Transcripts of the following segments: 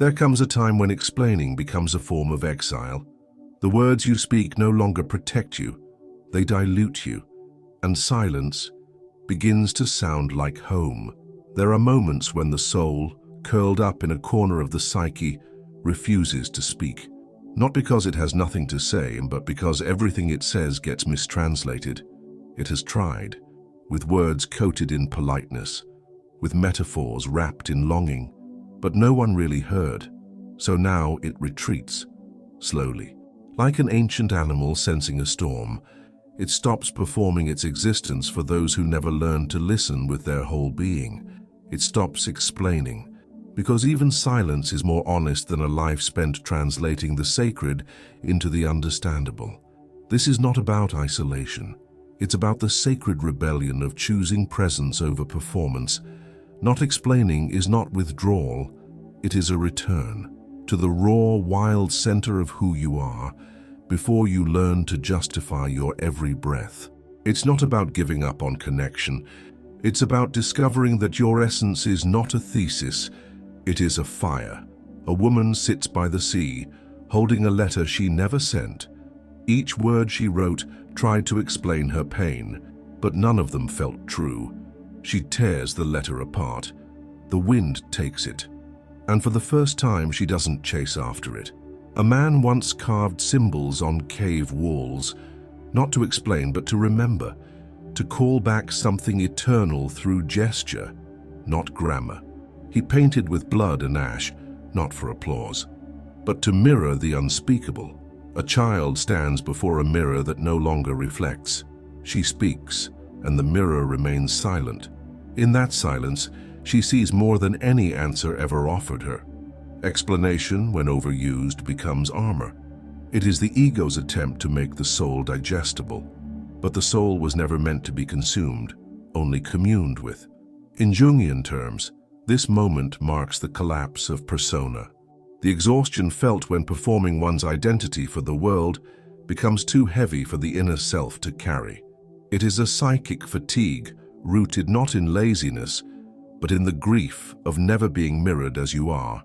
There comes a time when explaining becomes a form of exile. The words you speak no longer protect you, they dilute you, and silence begins to sound like home. There are moments when the soul, curled up in a corner of the psyche, refuses to speak. Not because it has nothing to say, but because everything it says gets mistranslated. It has tried, with words coated in politeness, with metaphors wrapped in longing, but no one really heard. So now it retreats, slowly. Like an ancient animal sensing a storm, it stops performing its existence for those who never learned to listen with their whole being. It stops explaining, because even silence is more honest than a life spent translating the sacred into the understandable. This is not about isolation. It's about the sacred rebellion of choosing presence over performance. Not explaining is not withdrawal, it is a return to the raw, wild center of who you are before you learn to justify your every breath. It's not about giving up on connection. It's about discovering that your essence is not a thesis, it is a fire. A woman sits by the sea, holding a letter she never sent. Each word she wrote tried to explain her pain, but none of them felt true. She tears the letter apart. The wind takes it, and for the first time she doesn't chase after it. A man once carved symbols on cave walls, not to explain but to remember, to call back something eternal through gesture, not grammar. He painted with blood and ash, not for applause, but to mirror the unspeakable. A child stands before a mirror that no longer reflects. She speaks, and the mirror remains silent. In that silence, she sees more than any answer ever offered her. Explanation, when overused, becomes armor. It is the ego's attempt to make the soul digestible. But the soul was never meant to be consumed, only communed with. In Jungian terms, this moment marks the collapse of persona. The exhaustion felt when performing one's identity for the world becomes too heavy for the inner self to carry. It is a psychic fatigue rooted not in laziness, but in the grief of never being mirrored as you are,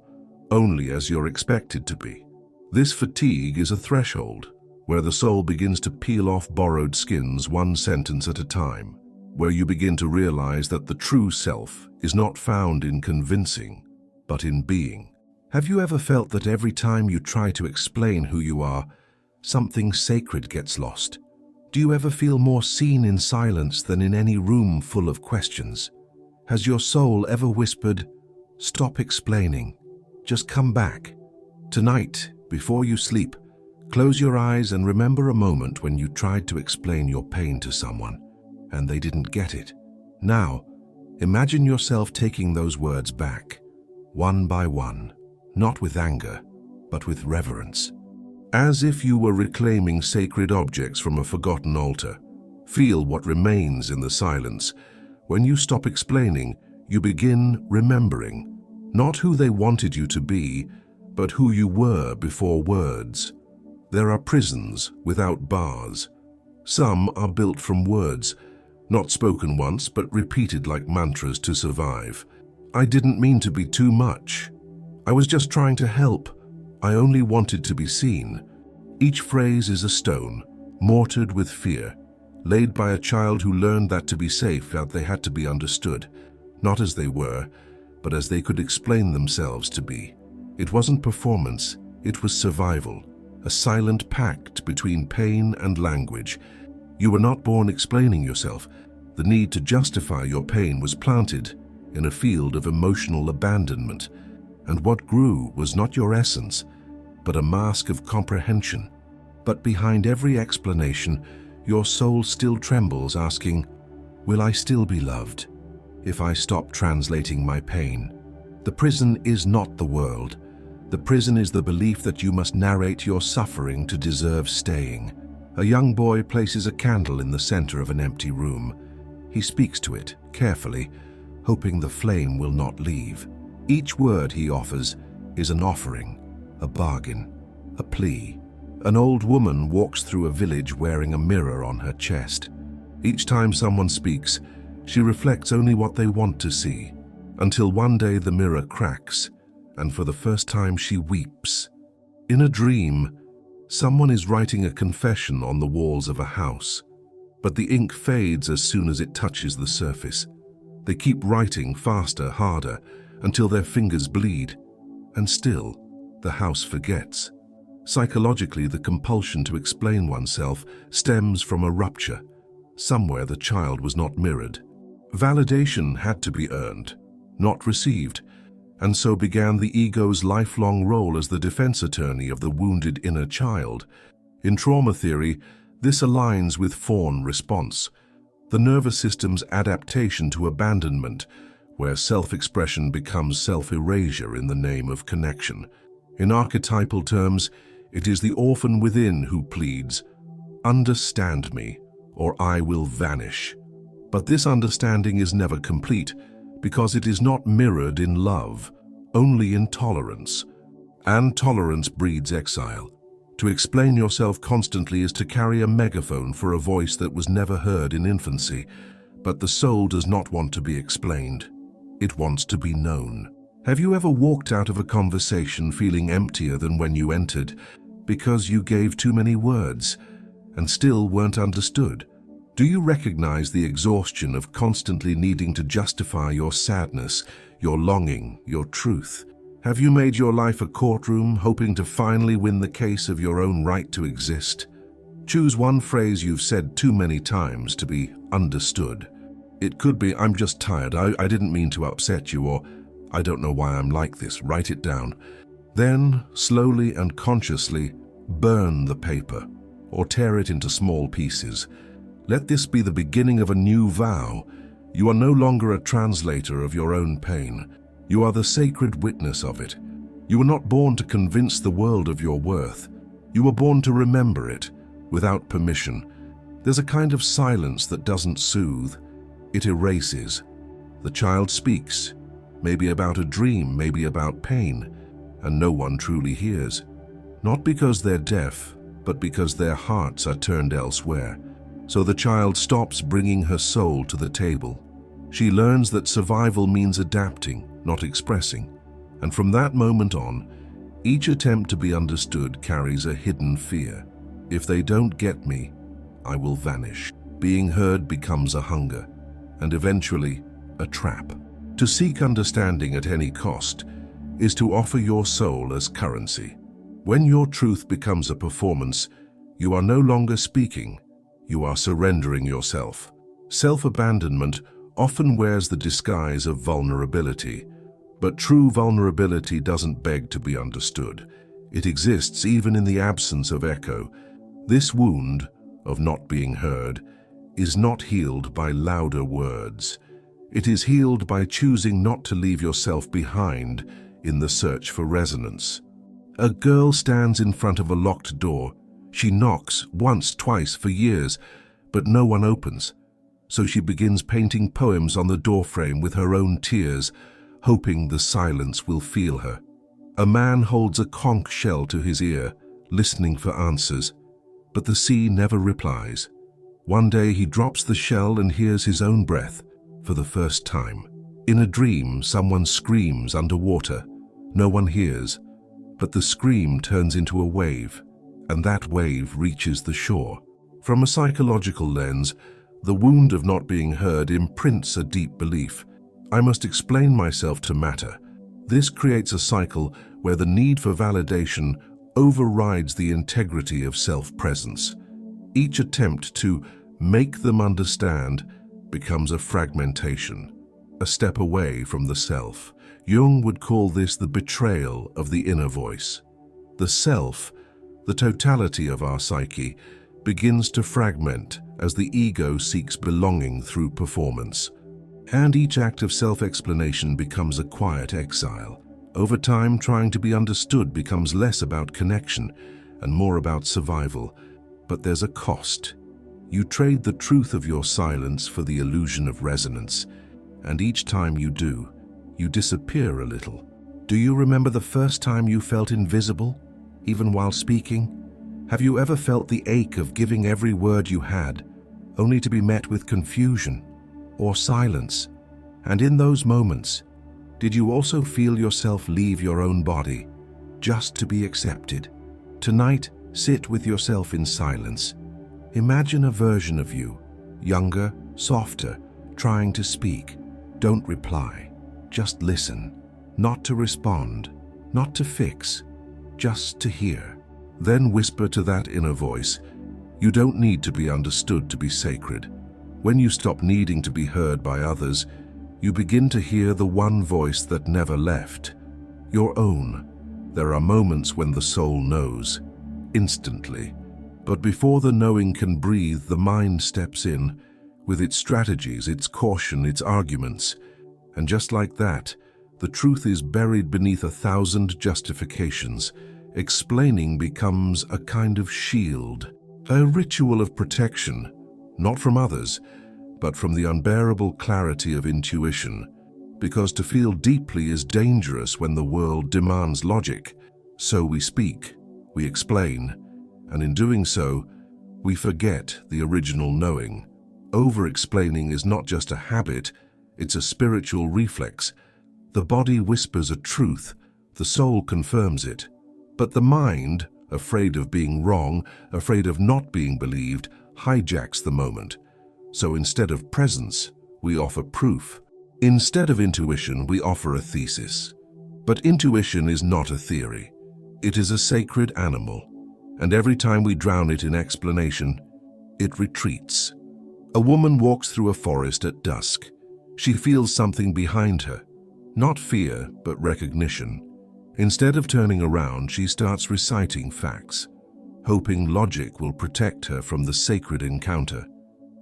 only as you're expected to be. This fatigue is a threshold where the soul begins to peel off borrowed skins one sentence at a time, where you begin to realize that the true self is not found in convincing, but in being. Have you ever felt that every time you try to explain who you are, something sacred gets lost? Do you ever feel more seen in silence than in any room full of questions? Has your soul ever whispered, "Stop explaining, just come back"? Tonight, before you sleep, close your eyes and remember a moment when you tried to explain your pain to someone, and they didn't get it. Now, imagine yourself taking those words back, one by one, not with anger, but with reverence. As if you were reclaiming sacred objects from a forgotten altar. Feel what remains in the silence. When you stop explaining, you begin remembering, not who they wanted you to be, but who you were before words. There are prisons without bars. Some are built from words, not spoken once, but repeated like mantras to survive. I didn't mean to be too much. I was just trying to help. I only wanted to be seen. Each phrase is a stone, mortared with fear, laid by a child who learned that to be safe, that they had to be understood, not as they were, but as they could explain themselves to be. It wasn't performance, it was survival, a silent pact between pain and language. You were not born explaining yourself. The need to justify your pain was planted in a field of emotional abandonment, and what grew was not your essence, but a mask of comprehension. But behind every explanation, your soul still trembles, asking, "Will I still be loved if I stop translating my pain?" The prison is not the world. The prison is the belief that you must narrate your suffering to deserve staying. A young boy places a candle in the center of an empty room. He speaks to it carefully, hoping the flame will not leave. Each word he offers is an offering, a bargain, a plea. An old woman walks through a village wearing a mirror on her chest. Each time someone speaks, she reflects only what they want to see, until one day the mirror cracks, and for the first time she weeps. In a dream, someone is writing a confession on the walls of a house, but the ink fades as soon as it touches the surface. They keep writing faster, harder, until their fingers bleed, and still, the house forgets. Psychologically, the compulsion to explain oneself stems from a rupture. Somewhere the child was not mirrored. Validation had to be earned, not received, and so began the ego's lifelong role as the defense attorney of the wounded inner child. In trauma theory, this aligns with fawn response, the nervous system's adaptation to abandonment, where self-expression becomes self-erasure in the name of connection. In archetypal terms, it is the orphan within who pleads, "Understand me, or I will vanish." But this understanding is never complete, because it is not mirrored in love, only in tolerance. And tolerance breeds exile. To explain yourself constantly is to carry a megaphone for a voice that was never heard in infancy, but the soul does not want to be explained. It wants to be known. Have you ever walked out of a conversation feeling emptier than when you entered, because you gave too many words and still weren't understood? Do you recognize the exhaustion of constantly needing to justify your sadness, your longing, your truth? Have you made your life a courtroom, hoping to finally win the case of your own right to exist? Choose one phrase you've said too many times to be understood. It could be, "I'm just tired, I didn't mean to upset you," or "I don't know why I'm like this." Write it down. Then, slowly and consciously, burn the paper, or tear it into small pieces. Let this be the beginning of a new vow. You are no longer a translator of your own pain. You are the sacred witness of it. You were not born to convince the world of your worth. You were born to remember it, without permission. There's a kind of silence that doesn't soothe. It erases. The child speaks, maybe about a dream, maybe about pain, and no one truly hears. Not because they're deaf, but because their hearts are turned elsewhere. So the child stops bringing her soul to the table. She learns that survival means adapting, not expressing. And from that moment on, each attempt to be understood carries a hidden fear. If they don't get me, I will vanish. Being heard becomes a hunger, and eventually a trap. To seek understanding at any cost is to offer your soul as currency. When your truth becomes a performance, you are no longer speaking, you are surrendering yourself. Self-abandonment often wears the disguise of vulnerability, but true vulnerability doesn't beg to be understood. It exists even in the absence of echo. This wound of not being heard is not healed by louder words. It is healed by choosing not to leave yourself behind in the search for resonance. A girl stands in front of a locked door. She knocks once, twice, for years, but no one opens. So she begins painting poems on the doorframe with her own tears, hoping the silence will feel her. A man holds a conch shell to his ear, listening for answers, but the sea never replies. One day he drops the shell and hears his own breath for the first time. In a dream, someone screams underwater. No one hears, but the scream turns into a wave, and that wave reaches the shore. From a psychological lens, the wound of not being heard imprints a deep belief. I must explain myself to matter. This creates a cycle where the need for validation overrides the integrity of self-presence. Each attempt to make them understand becomes a fragmentation, a step away from the self. Jung would call this the betrayal of the inner voice. The self, the totality of our psyche, begins to fragment as the ego seeks belonging through performance. And each act of self-explanation becomes a quiet exile. Over time, trying to be understood becomes less about connection and more about survival. But there's a cost. You trade the truth of your silence for the illusion of resonance, and each time you do, you disappear a little. Do you remember the first time you felt invisible, even while speaking? Have you ever felt the ache of giving every word you had, only to be met with confusion or silence? And in those moments, Did you also feel yourself leave your own body, just to be accepted? Tonight, sit with yourself in silence. Imagine a version of you, younger, softer, trying to speak. Don't reply, just listen. Not to respond, not to fix, just to hear. Then whisper to that inner voice, you don't need to be understood to be sacred. When you stop needing to be heard by others, you begin to hear the one voice that never left, your own. There are moments when the soul knows, instantly. But before the knowing can breathe, the mind steps in, with its strategies, its caution, its arguments. And just like that, the truth is buried beneath 1,000 justifications. Explaining becomes a kind of shield, a ritual of protection, not from others, but from the unbearable clarity of intuition. Because to feel deeply is dangerous when the world demands logic. So we speak, we explain, and in doing so, we forget the original knowing. Over-explaining is not just a habit, it's a spiritual reflex. The body whispers a truth, the soul confirms it. But the mind, afraid of being wrong, afraid of not being believed, hijacks the moment. So instead of presence, we offer proof. Instead of intuition, we offer a thesis. But intuition is not a theory. It is a sacred animal, and every time we drown it in explanation, it retreats. A woman walks through a forest at dusk. She feels something behind her. Not fear, but recognition. Instead of turning around, she starts reciting facts, hoping logic will protect her from the sacred encounter.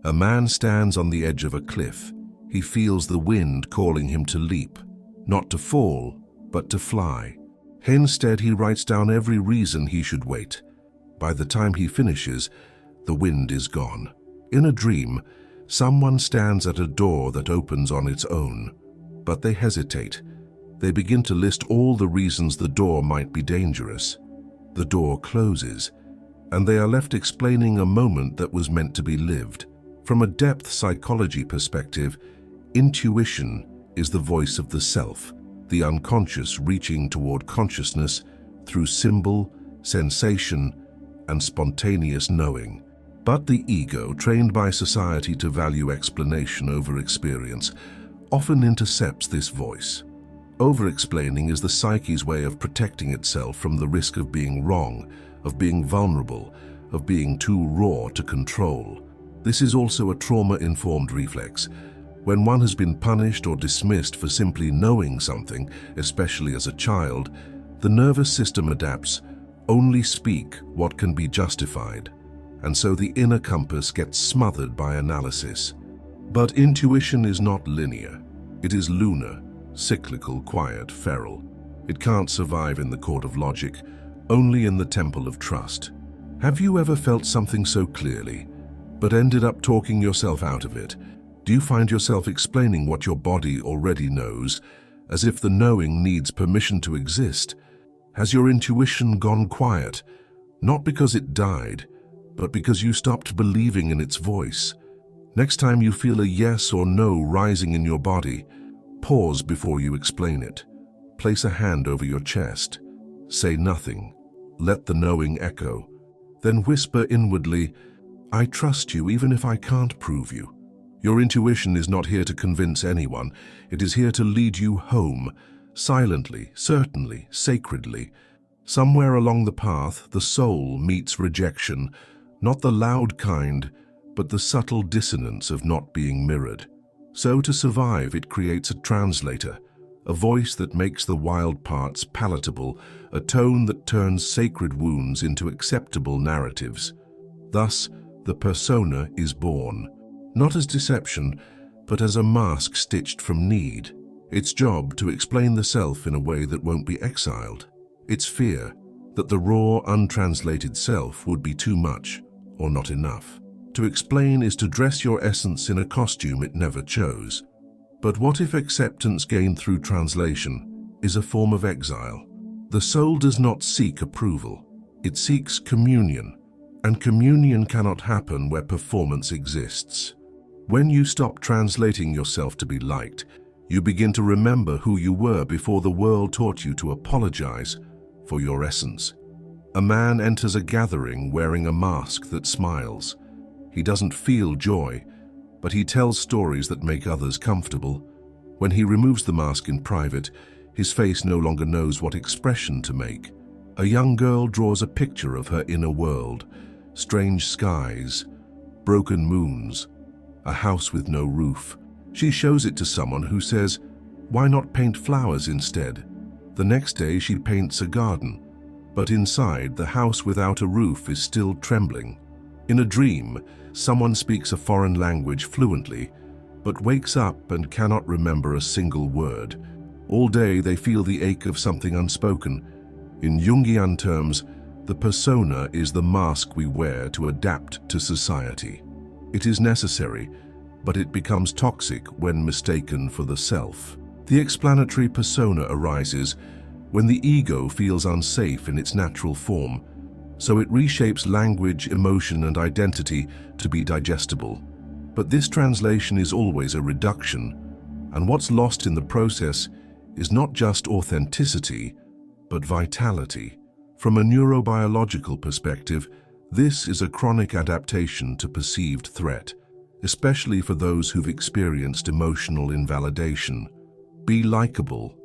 A man stands on the edge of a cliff. He feels the wind calling him to leap, not to fall, but to fly. Instead, he writes down every reason he should wait. By the time he finishes, the wind is gone. In a dream, someone stands at a door that opens on its own, but they hesitate. They begin to list all the reasons the door might be dangerous. The door closes, and they are left explaining a moment that was meant to be lived. From a depth psychology perspective, intuition is the voice of the self, the unconscious reaching toward consciousness through symbol, sensation, and spontaneous knowing. But the ego, trained by society to value explanation over experience, often intercepts this voice. Over-explaining is the psyche's way of protecting itself from the risk of being wrong, of being vulnerable, of being too raw to control. This is also a trauma-informed reflex. When one has been punished or dismissed for simply knowing something, especially as a child, the nervous system adapts, only speak what can be justified. And so the inner compass gets smothered by analysis. But intuition is not linear. It is lunar, cyclical, quiet, feral. It can't survive in the court of logic, only in the temple of trust. Have you ever felt something so clearly, but ended up talking yourself out of it? Do you find yourself explaining what your body already knows, as if the knowing needs permission to exist? Has your intuition gone quiet, not because it died, but because you stopped believing in its voice? Next time you feel a yes or no rising in your body, pause before you explain it. Place a hand over your chest. Say nothing. Let the knowing echo. Then whisper inwardly, I trust you even if I can't prove you. Your intuition is not here to convince anyone. It is here to lead you home, silently, certainly, sacredly. Somewhere along the path, the soul meets rejection, not the loud kind, but the subtle dissonance of not being mirrored. So to survive, it creates a translator, a voice that makes the wild parts palatable, a tone that turns sacred wounds into acceptable narratives. Thus, the persona is born, not as deception, but as a mask stitched from need. Its job to explain the self in a way that won't be exiled. Its fear that the raw, untranslated self would be too much or not enough. To explain is to dress your essence in a costume it never chose. But what if acceptance gained through translation is a form of exile? The soul does not seek approval. It seeks communion, and communion cannot happen where performance exists. When you stop translating yourself to be liked, You begin to remember who you were before the world taught you to apologize for your essence. A man enters a gathering wearing a mask that smiles. He doesn't feel joy, but he tells stories that make others comfortable. When he removes the mask in private, his face no longer knows what expression to make. A young girl draws a picture of her inner world: strange skies, broken moons, a house with no roof. She shows it to someone who says, "Why not paint flowers instead?" The next day she paints a garden, but inside, the house without a roof is still trembling. In a dream, someone speaks a foreign language fluently, but wakes up and cannot remember a single word. All day they feel the ache of something unspoken. In Jungian terms, the persona is the mask we wear to adapt to society. It is necessary, but it becomes toxic when mistaken for the self. The explanatory persona arises when the ego feels unsafe in its natural form, so it reshapes language, emotion, and identity to be digestible. But this translation is always a reduction, and what's lost in the process is not just authenticity, but vitality. From a neurobiological perspective, this is a chronic adaptation to perceived threat, especially for those who've experienced emotional invalidation. Be likable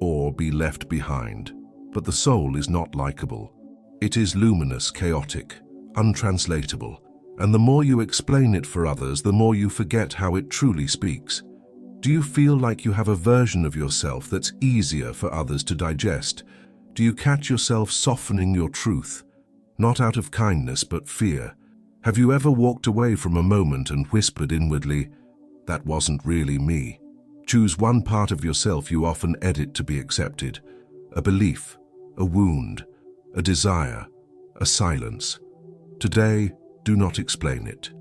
or be left behind. But the soul is not likable. It is luminous, chaotic, untranslatable, and the more you explain it for others, the more you forget how it truly speaks. Do you feel like you have a version of yourself that's easier for others to digest? Do you catch yourself softening your truth, not out of kindness but fear? Have you ever walked away from a moment and whispered inwardly, "That wasn't really me"? Choose one part of yourself you often edit to be accepted: a belief, a wound, a desire, a silence. Today, do not explain it.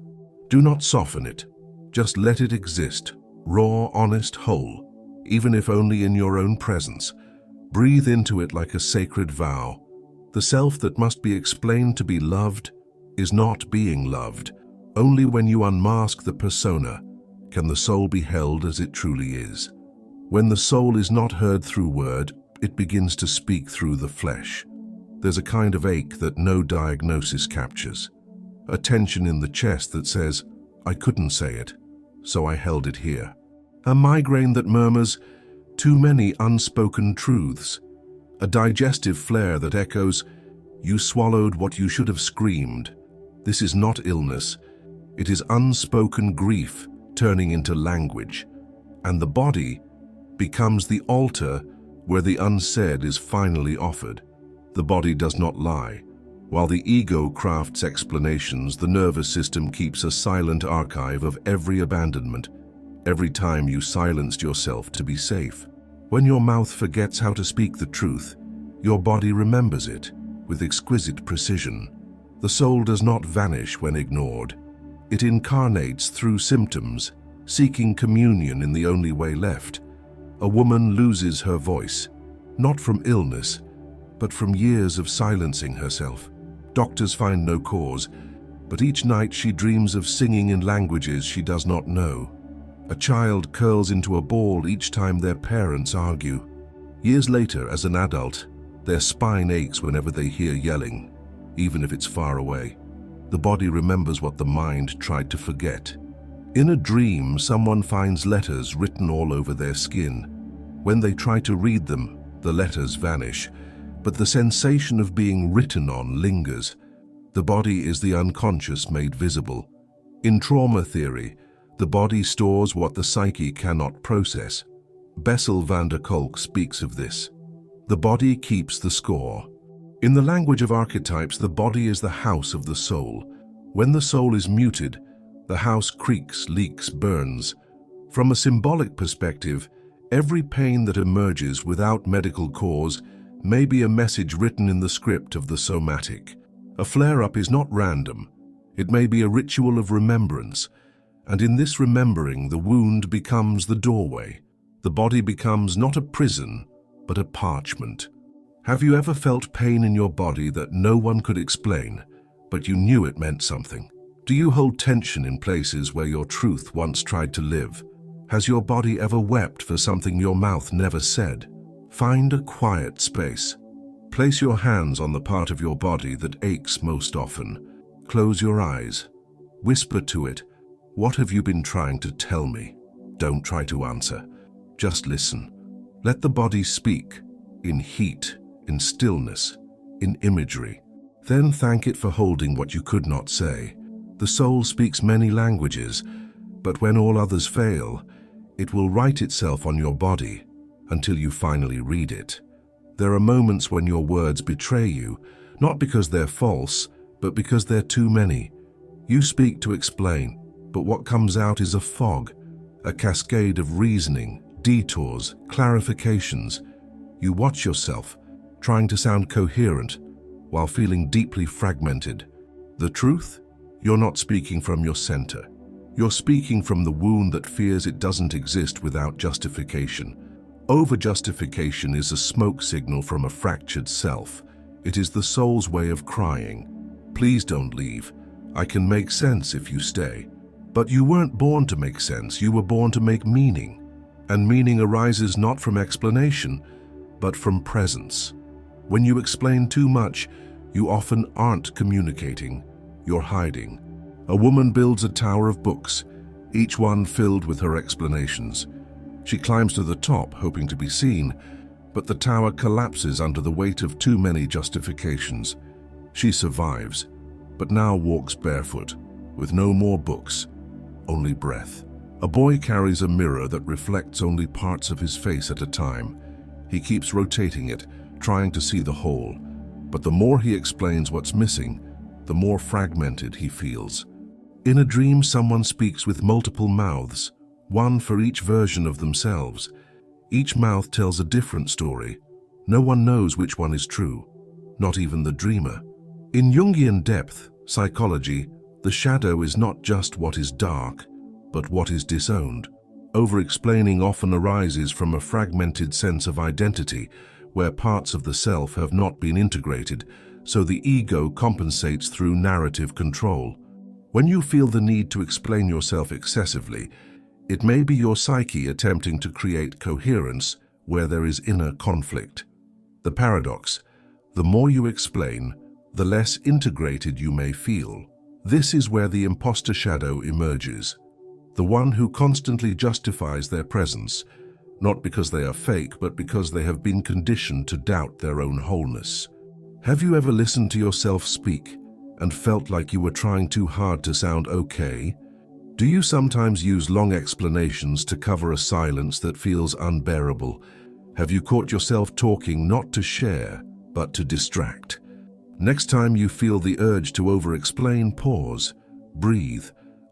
Do not soften it. Just let it exist, raw, honest, whole, even if only in your own presence. Breathe into it like a sacred vow. The self that must be explained to be loved is not being loved. Only when you unmask the persona can the soul be held as it truly is. When the soul is not heard through word, it begins to speak through the flesh. There's a kind of ache that no diagnosis captures. A tension in the chest that says, "I couldn't say it, so I held it here." A migraine that murmurs, "Too many unspoken truths." A digestive flare that echoes, "You swallowed what you should have screamed." This is not illness. It is unspoken grief turning into language. And the body becomes the altar where the unsaid is finally offered. The body does not lie. While the ego crafts explanations, the nervous system keeps a silent archive of every abandonment, every time you silenced yourself to be safe. When your mouth forgets how to speak the truth, your body remembers it with exquisite precision. The soul does not vanish when ignored. It incarnates through symptoms, seeking communion in the only way left. A woman loses her voice, not from illness, but from years of silencing herself. Doctors find no cause, but each night she dreams of singing in languages she does not know. A child curls into a ball each time their parents argue. Years later, as an adult, their spine aches whenever they hear yelling, even if it's far away. The body remembers what the mind tried to forget. In a dream, someone finds letters written all over their skin. When they try to read them, the letters vanish, but the sensation of being written on lingers. The body is the unconscious made visible. In trauma theory, the body stores what the psyche cannot process. Bessel van der Kolk speaks of this. The body keeps the score. In the language of archetypes, the body is the house of the soul. When the soul is muted, the house creaks, leaks, burns. From a symbolic perspective, every pain that emerges without medical cause may be a message written in the script of the somatic. A flare-up is not random. It may be a ritual of remembrance, and in this remembering, the wound becomes the doorway. The body becomes not a prison, but a parchment. Have you ever felt pain in your body that no one could explain, but you knew it meant something? Do you hold tension in places where your truth once tried to live? Has your body ever wept for something your mouth never said? Find a quiet space. Place your hands on the part of your body that aches most often. Close your eyes. Whisper to it, "What have you been trying to tell me?" Don't try to answer. Just listen. Let the body speak, in heat, in stillness, in imagery. Then thank it for holding what you could not say. The soul speaks many languages, but when all others fail, it will write itself on your body until you finally read it. There are moments when your words betray you, not because they're false, but because they're too many. You speak to explain, but what comes out is a fog, a cascade of reasoning, detours, clarifications. You watch yourself, trying to sound coherent, while feeling deeply fragmented. The truth? You're not speaking from your center. You're speaking from the wound that fears it doesn't exist without justification. Over-justification is a smoke signal from a fractured self. It is the soul's way of crying, "Please don't leave. I can make sense if you stay." But you weren't born to make sense, you were born to make meaning. And meaning arises not from explanation, but from presence. When you explain too much, you often aren't communicating, you're hiding. A woman builds a tower of books, each one filled with her explanations. She climbs to the top, hoping to be seen, but the tower collapses under the weight of too many justifications. She survives, but now walks barefoot, with no more books, only breath. A boy carries a mirror that reflects only parts of his face at a time. He keeps rotating it, trying to see the whole. But the more he explains what's missing, the more fragmented he feels. In a dream, someone speaks with multiple mouths, one for each version of themselves. Each mouth tells a different story. No one knows which one is true, not even the dreamer. In Jungian depth, psychology, the shadow is not just what is dark, but what is disowned. Over-explaining often arises from a fragmented sense of identity, where parts of the self have not been integrated, so the ego compensates through narrative control. When you feel the need to explain yourself excessively, it may be your psyche attempting to create coherence where there is inner conflict. The paradox: the more you explain, the less integrated you may feel. This is where the imposter shadow emerges. The one who constantly justifies their presence, not because they are fake, but because they have been conditioned to doubt their own wholeness. Have you ever listened to yourself speak and felt like you were trying too hard to sound okay? Do you sometimes use long explanations to cover a silence that feels unbearable? Have you caught yourself talking not to share, but to distract? Next time you feel the urge to over-explain, pause, breathe,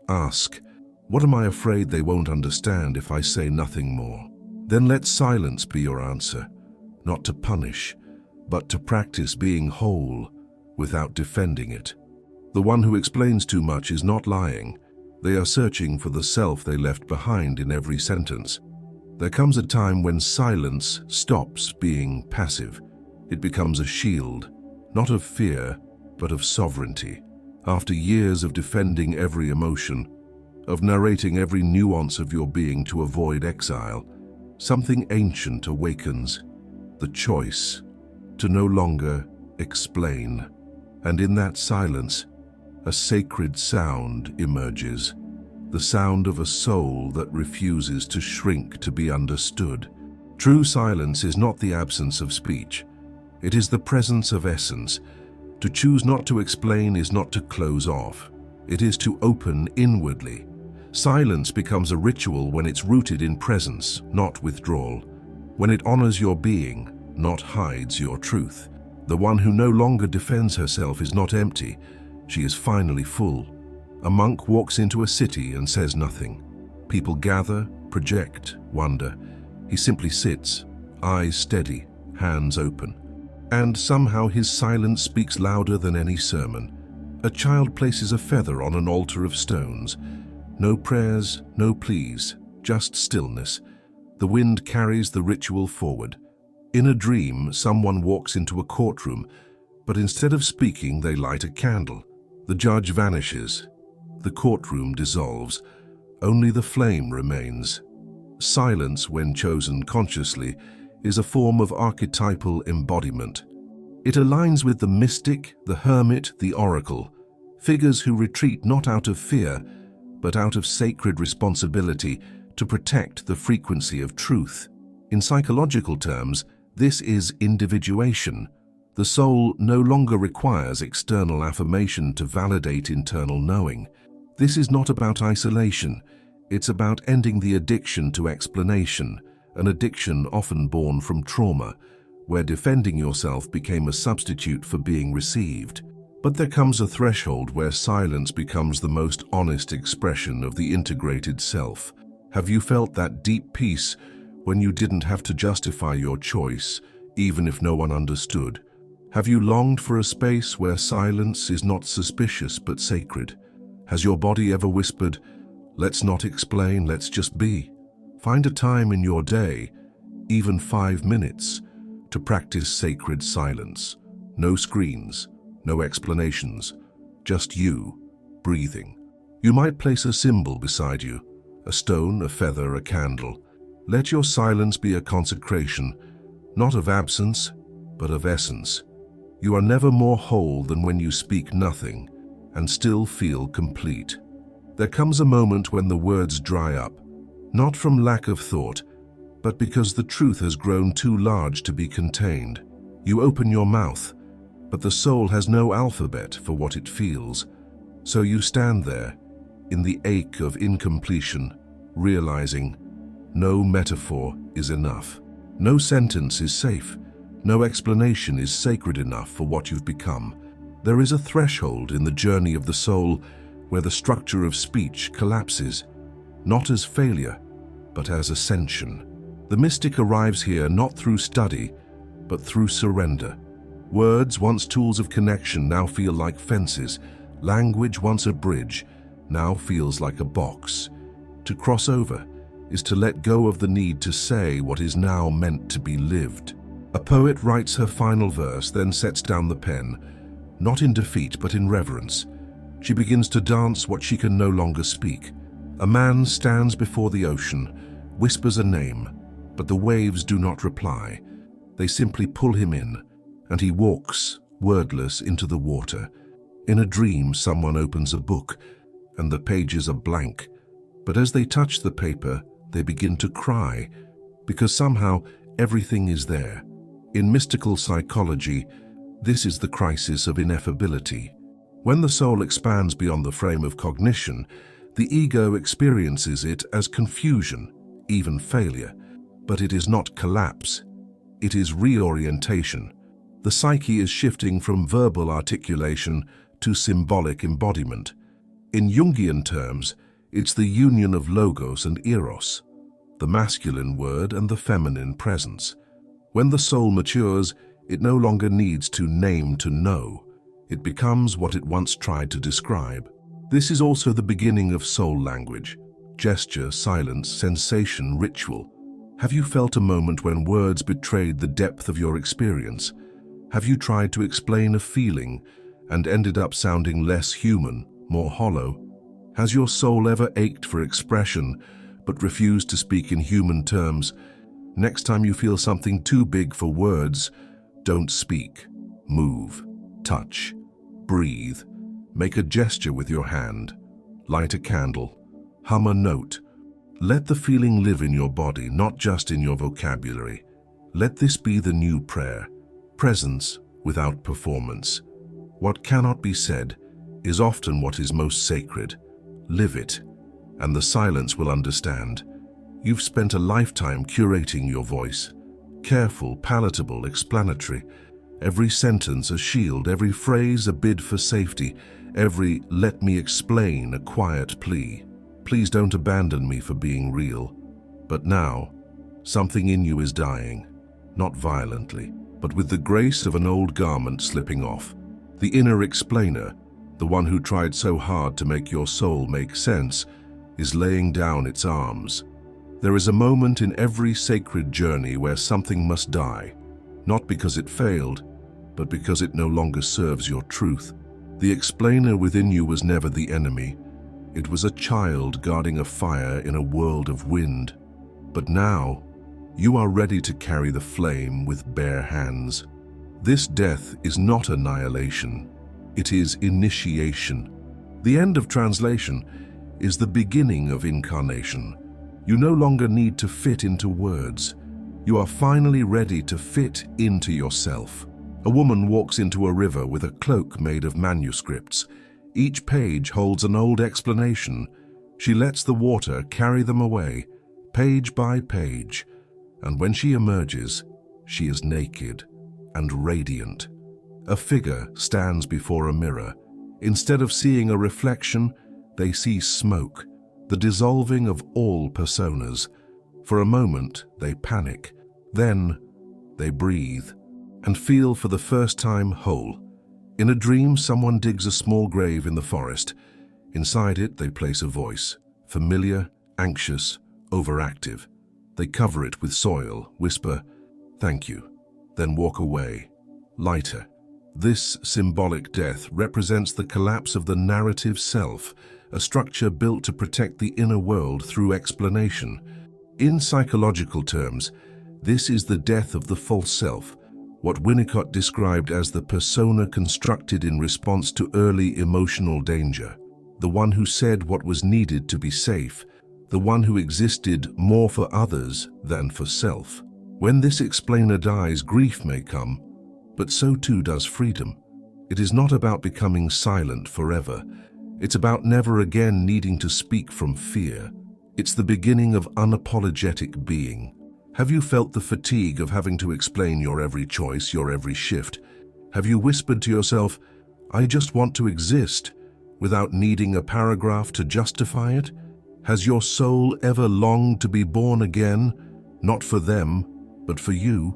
ask, "What am I afraid they won't understand if I say nothing more?" Then let silence be your answer, not to punish, but to practice being whole without defending it. The one who explains too much is not lying. They are searching for the self they left behind in every sentence. There comes a time when silence stops being passive. It becomes a shield, not of fear, but of sovereignty. After years of defending every emotion, of narrating every nuance of your being to avoid exile, something ancient awakens, the choice to no longer explain. And in that silence, a sacred sound emerges, the sound of a soul that refuses to shrink to be understood. True silence is not the absence of speech. It is the presence of essence. To choose not to explain is not to close off. It is to open inwardly. Silence becomes a ritual when it's rooted in presence, not withdrawal. When it honors your being, not hides your truth. The one who no longer defends herself is not empty. She is finally full. A monk walks into a city and says nothing. People gather, project, wonder. He simply sits, eyes steady, hands open. And somehow his silence speaks louder than any sermon. A child places a feather on an altar of stones. No prayers, no pleas, just stillness. The wind carries the ritual forward. In a dream, someone walks into a courtroom, but instead of speaking, they light a candle. The judge vanishes. The courtroom dissolves. Only the flame remains. silence, when chosen consciously, is a form of archetypal embodiment. It aligns with the mystic, the hermit, the oracle, figures who retreat not out of fear, but out of sacred responsibility to protect the frequency of truth. In psychological terms, this is individuation. The soul no longer requires external affirmation to validate internal knowing. This is not about isolation. It's about ending the addiction to explanation, an addiction often born from trauma, where defending yourself became a substitute for being received. But there comes a threshold where silence becomes the most honest expression of the integrated self. Have you felt that deep peace when you didn't have to justify your choice, even if no one understood? Have you longed for a space where silence is not suspicious but sacred? Has your body ever whispered, "Let's not explain, let's just be"? Find a time in your day, even 5 minutes, to practice sacred silence. No screens, no explanations, just you, breathing. You might place a symbol beside you, a stone, a feather, a candle. Let your silence be a consecration, not of absence, but of essence. You are never more whole than when you speak nothing and still feel complete. There comes a moment when the words dry up, not from lack of thought, but because the truth has grown too large to be contained. You open your mouth, but the soul has no alphabet for what it feels. So you stand there, in the ache of incompletion, realizing no metaphor is enough. No sentence is safe. No explanation is sacred enough for what you've become. There is a threshold in the journey of the soul where the structure of speech collapses, not as failure, but as ascension. The mystic arrives here not through study, but through surrender. Words, once tools of connection, now feel like fences. Language, once a bridge, now feels like a box. To cross over is to let go of the need to say what is now meant to be lived. A poet writes her final verse, then sets down the pen, not in defeat but in reverence. She begins to dance what she can no longer speak. A man stands before the ocean, whispers a name, but the waves do not reply. They simply pull him in, and he walks, wordless, into the water. In a dream, someone opens a book, and the pages are blank. But as they touch the paper, they begin to cry, because somehow everything is there. In mystical psychology, this is the crisis of ineffability. When the soul expands beyond the frame of cognition, the ego experiences it as confusion, even failure. But it is not collapse, it is reorientation. The psyche is shifting from verbal articulation to symbolic embodiment. In Jungian terms, it's the union of logos and eros, the masculine word and the feminine presence. When the soul matures, it no longer needs to name to know. It becomes what it once tried to describe. This is also the beginning of soul language: gesture, silence, sensation, ritual. Have you felt a moment when words betrayed the depth of your experience? Have you tried to explain a feeling and ended up sounding less human, more hollow? Has your soul ever ached for expression but refused to speak in human terms? Next time you feel something too big for words, don't speak. Move, touch, breathe. Make a gesture with your hand. Light a candle. Hum a note. Let the feeling live in your body, not just in your vocabulary. Let this be the new prayer: presence without performance. What cannot be said is often what is most sacred. Live it, and the silence will understand. You've spent a lifetime curating your voice. Careful, palatable, explanatory. Every sentence a shield, every phrase a bid for safety, every "let me explain" a quiet plea. Please don't abandon me for being real. But now, something in you is dying, not violently, but with the grace of an old garment slipping off. The inner explainer, the one who tried so hard to make your soul make sense, is laying down its arms. There is a moment in every sacred journey where something must die, not because it failed, but because it no longer serves your truth. The explainer within you was never the enemy. It was a child guarding a fire in a world of wind. But now, you are ready to carry the flame with bare hands. This death is not annihilation, it is initiation. The end of translation is the beginning of incarnation. You no longer need to fit into words. You are finally ready to fit into yourself. A woman walks into a river with a cloak made of manuscripts. Each page holds an old explanation. She lets the water carry them away, page by page, and when she emerges, she is naked and radiant. A figure stands before a mirror. Instead of seeing a reflection, they see smoke, the dissolving of all personas. For a moment, they panic. Then, they breathe and feel for the first time whole. In a dream, someone digs a small grave in the forest. Inside it, they place a voice, familiar, anxious, overactive. They cover it with soil, whisper, "Thank you," then walk away, lighter. This symbolic death represents the collapse of the narrative self, a structure built to protect the inner world through explanation. In psychological terms, this is the death of the false self, what Winnicott described as the persona constructed in response to early emotional danger, the one who said what was needed to be safe, the one who existed more for others than for self. When this explainer dies, grief may come, but so too does freedom. It is not about becoming silent forever. It's about never again needing to speak from fear. It's the beginning of unapologetic being. Have you felt the fatigue of having to explain your every choice, your every shift? Have you whispered to yourself, "I just want to exist," without needing a paragraph to justify it? Has your soul ever longed to be born again, not for them, but for you?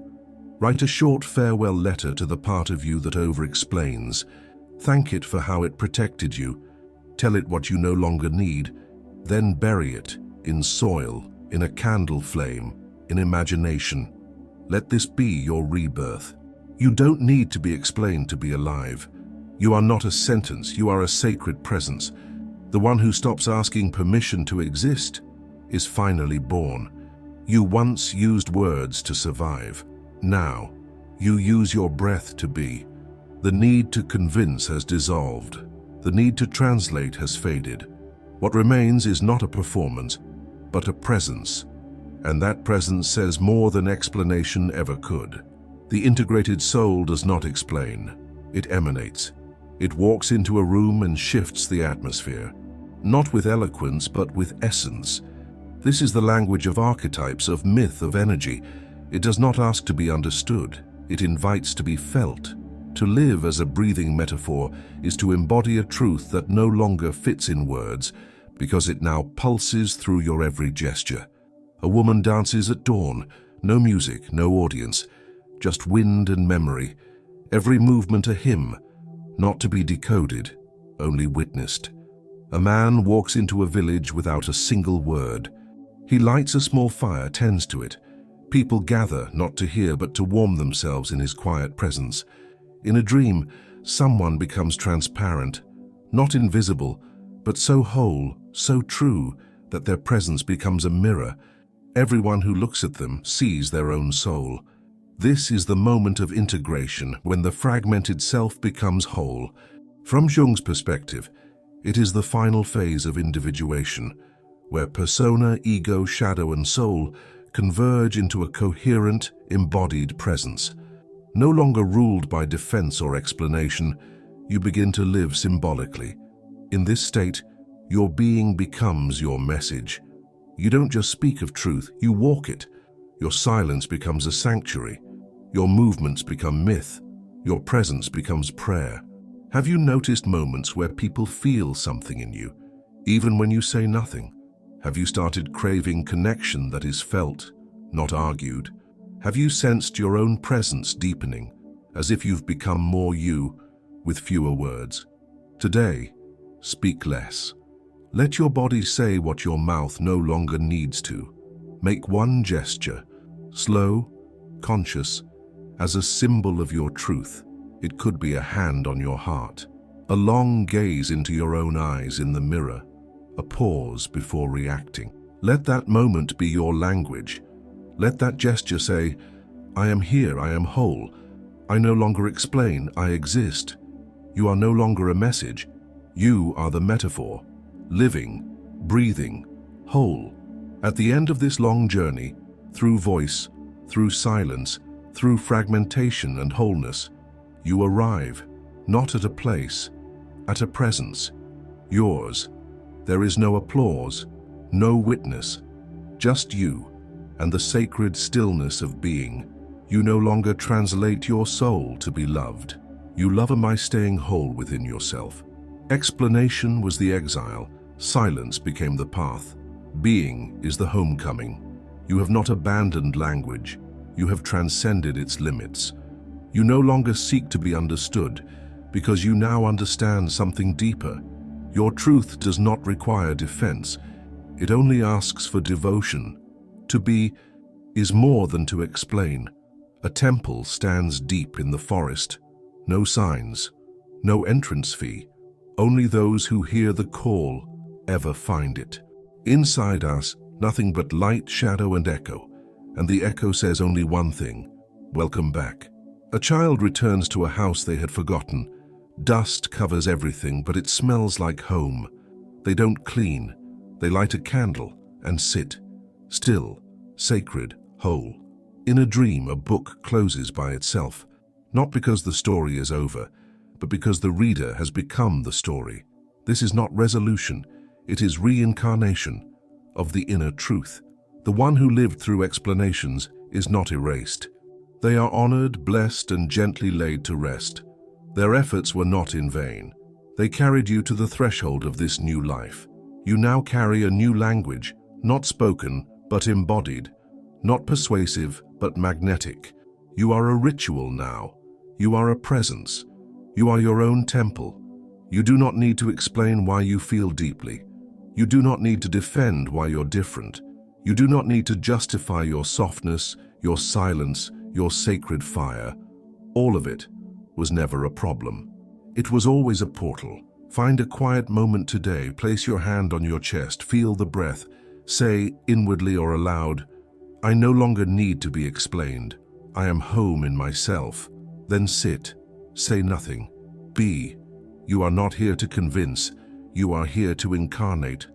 Write a short farewell letter to the part of you that over-explains. Thank it for how it protected you. Tell it what you no longer need. Then bury it in soil, in a candle flame, in imagination. Let this be your rebirth. You don't need to be explained to be alive. You are not a sentence, you are a sacred presence. The one who stops asking permission to exist is finally born. You once used words to survive. Now, you use your breath to be. The need to convince has dissolved. The need to translate has faded. What remains is not a performance, but a presence. And that presence says more than explanation ever could. The integrated soul does not explain. It emanates. It walks into a room and shifts the atmosphere. Not with eloquence, but with essence. This is the language of archetypes, of myth, of energy. It does not ask to be understood. It invites to be felt. To live as a breathing metaphor is to embody a truth that no longer fits in words, because it now pulses through your every gesture. A woman dances at dawn. No music, no audience, just wind and memory. Every movement a hymn, not to be decoded, only witnessed. A man walks into a village without a single word. He lights a small fire, tends to it. People gather, not to hear, but to warm themselves in his quiet presence. In a dream, someone becomes transparent, not invisible, but so whole, so true, that their presence becomes a mirror. Everyone who looks at them sees their own soul. This is the moment of integration, when the fragmented self becomes whole. From Jung's perspective, it is the final phase of individuation, where persona, ego, shadow, and soul converge into a coherent, embodied presence. No longer ruled by defense or explanation, you begin to live symbolically. In this state, your being becomes your message. You don't just speak of truth, you walk it. Your silence becomes a sanctuary. Your movements become myth. Your presence becomes prayer. Have you noticed moments where people feel something in you, even when you say nothing? Have you started craving connection that is felt, not argued? Have you sensed your own presence deepening, as if you've become more you, with fewer words? Today, speak less. Let your body say what your mouth no longer needs to. Make one gesture, slow, conscious, as a symbol of your truth. It could be a hand on your heart, a long gaze into your own eyes in the mirror, a pause before reacting. Let that moment be your language. Let that gesture say, I am here, I am whole. I no longer explain, I exist. You are no longer a message. You are the metaphor, living, breathing, whole. At the end of this long journey, through voice, through silence, through fragmentation and wholeness, you arrive, not at a place, at a presence, yours. There is no applause, no witness, just you and the sacred stillness of being. You no longer translate your soul to be loved. You love by staying whole within yourself. Explanation was the exile, silence became the path. Being is the homecoming. You have not abandoned language, you have transcended its limits. You no longer seek to be understood, because you now understand something deeper. Your truth does not require defense, it only asks for devotion. To be is more than to explain. A temple stands deep in the forest. No signs, no entrance fee. Only those who hear the call ever find it. Inside us, nothing but light, shadow, and echo. And the echo says only one thing: welcome back. A child returns to a house they had forgotten. Dust covers everything, but it smells like home. They don't clean. They light a candle and sit, still, sacred, whole. In a dream, a book closes by itself, not because the story is over, but because the reader has become the story. This is not resolution, it is reincarnation of the inner truth. The one who lived through explanations is not erased. They are honored, blessed, and gently laid to rest. Their efforts were not in vain. They carried you to the threshold of this new life. You now carry a new language, not spoken, but embodied, not persuasive, but magnetic. You are a ritual now. You are a presence. You are your own temple. You do not need to explain why you feel deeply. You do not need to defend why you're different. You do not need to justify your softness, your silence, your sacred fire. All of it was never a problem. It was always a portal. Find a quiet moment today, place your hand on your chest, feel the breath, say inwardly or aloud, I no longer need to be explained. I am home in myself. Then sit, say nothing, be. You are not here to convince, you are here to incarnate.